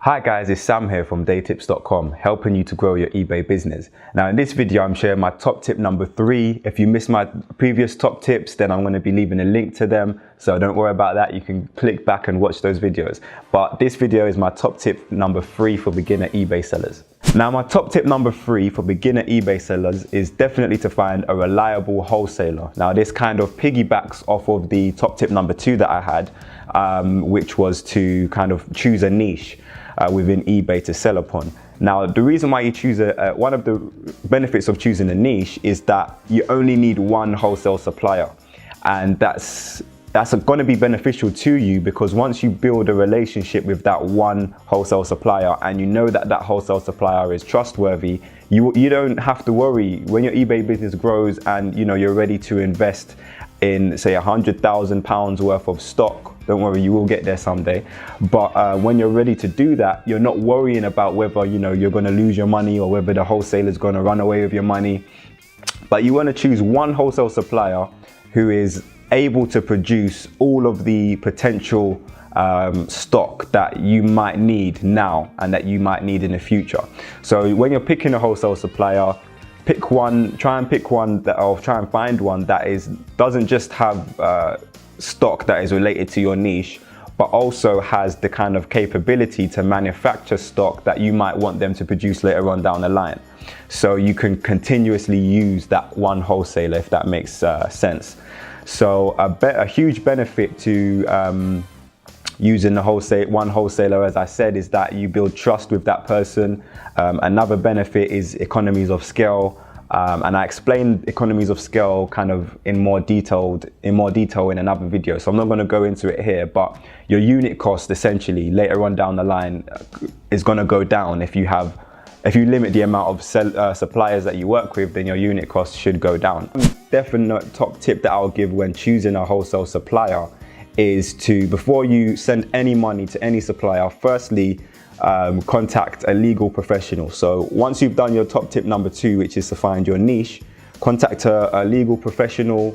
Hi guys, it's Sam here from DeyTips.com, helping you to grow your eBay business. Now in this video, I'm sharing my top tip number 3. If you missed my previous top tips, then I'm going to be leaving a link to them. So don't worry about that. You can click back and watch those videos. But this video is my top tip number 3 for beginner eBay sellers. Now my top tip number 3 for beginner eBay sellers is definitely to find a reliable wholesaler. Now this kind of piggybacks off of the top tip number 2 that I had, which was to kind of choose a niche within eBay to sell upon. Now, the reason why you choose one of the benefits of choosing a niche is that you only need one wholesale supplier, and that's going to be beneficial to you, because once you build a relationship with that one wholesale supplier and you know that that wholesale supplier is trustworthy, you don't have to worry when your eBay business grows and you're ready to invest in, say, £100,000 worth of stock. Don't worry, you will get there someday. But when you're ready to do that, you're not worrying about whether you're going to lose your money or whether the wholesaler is going to run away with your money. But you want to choose one wholesale supplier who is able to produce all of the potential stock that you might need now and that you might need in the future. So when you're picking a wholesale supplier, pick one, try and find one that doesn't just have stock that is related to your niche, but also has the kind of capability to manufacture stock that you might want them to produce later on down the line. So you can continuously use that one wholesaler, if that makes sense. So a huge benefit to using the one wholesaler, as I said, is that you build trust with that person. Another benefit is economies of scale. And I explained economies of scale kind of in more detail in another video, so I'm not going to go into it here. But your unit cost essentially later on down the line is going to go down if you limit the amount of suppliers that you work with. Then your unit cost should go down. Definite top tip that I'll give when choosing a wholesale supplier is to, before you send any money to any supplier, firstly contact a legal professional. So once you've done your top tip number 2, which is to find your niche, contact a legal professional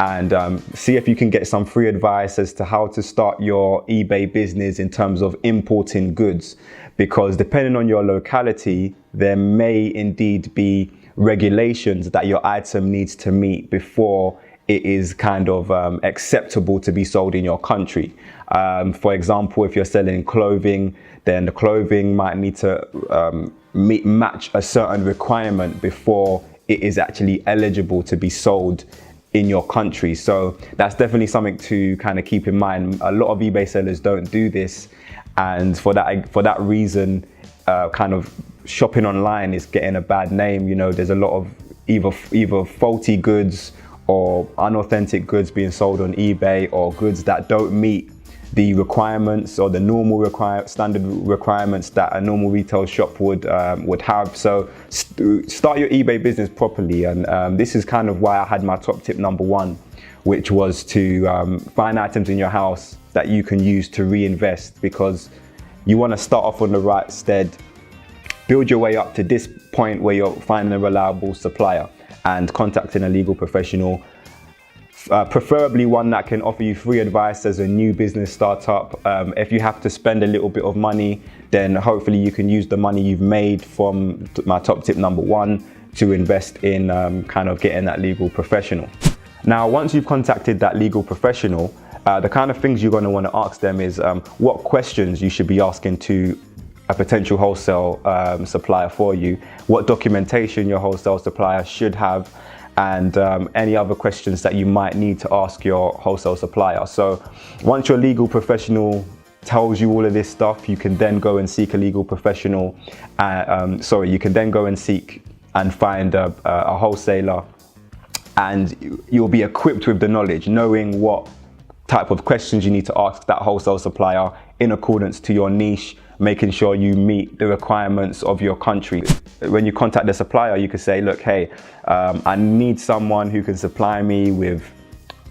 and see if you can get some free advice as to how to start your eBay business in terms of importing goods, because depending on your locality, there may indeed be regulations that your item needs to meet before it is kind of acceptable to be sold in your country. For example, if you're selling clothing, then the clothing might need to match a certain requirement before it is actually eligible to be sold in your country. So that's definitely something to kind of keep in mind. A lot of eBay sellers don't do this, and for that reason, kind of shopping online is getting a bad name. There's a lot of either faulty goods or unauthentic goods being sold on eBay, or goods that don't meet the requirements or the normal standard requirements that a normal retail shop would have. So start your eBay business properly, and this is kind of why I had my top tip number 1, which was to find items in your house that you can use to reinvest, because you want to start off on the right stead, build your way up to this point where you're finding a reliable supplier and contacting a legal professional, preferably one that can offer you free advice as a new business startup. If you have to spend a little bit of money, then hopefully you can use the money you've made from my top tip number 1 to invest in kind of getting that legal professional. Now, once you've contacted that legal professional, the kind of things you're going to want to ask them is what questions you should be asking to a potential wholesale supplier for you, what documentation your wholesale supplier should have, and any other questions that you might need to ask your wholesale supplier. So once your legal professional tells you all of this stuff, you can then go and seek a legal professional. You can then go and seek and find a wholesaler, and you'll be equipped with the knowledge, knowing what type of questions you need to ask that wholesale supplier in accordance to your niche, making sure you meet the requirements of your country. When you contact the supplier, you could say, look, hey, I need someone who can supply me with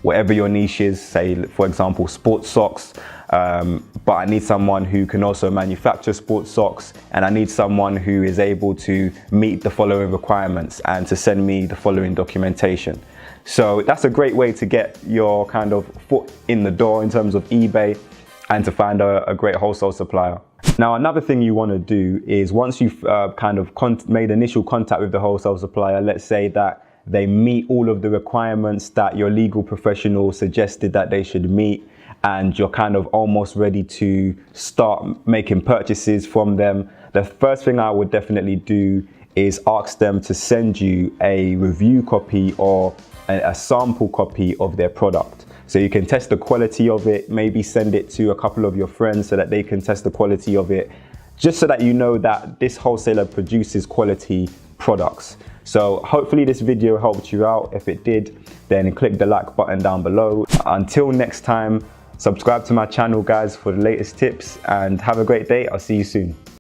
whatever your niche is, say, for example, sports socks, but I need someone who can also manufacture sports socks, and I need someone who is able to meet the following requirements and to send me the following documentation. So that's a great way to get your kind of foot in the door in terms of eBay and to find a great wholesale supplier. Now, another thing you want to do is once you've kind of made initial contact with the wholesale supplier, let's say that they meet all of the requirements that your legal professional suggested that they should meet, and you're kind of almost ready to start making purchases from them, the first thing I would definitely do is ask them to send you a review copy or a sample copy of their product. So you can test the quality of it, maybe send it to a couple of your friends so that they can test the quality of it, just so that you know that this wholesaler produces quality products. So hopefully this video helped you out. If it did, then click the like button down below. Until next time, subscribe to my channel, guys, for the latest tips, and have a great day. I'll see you soon.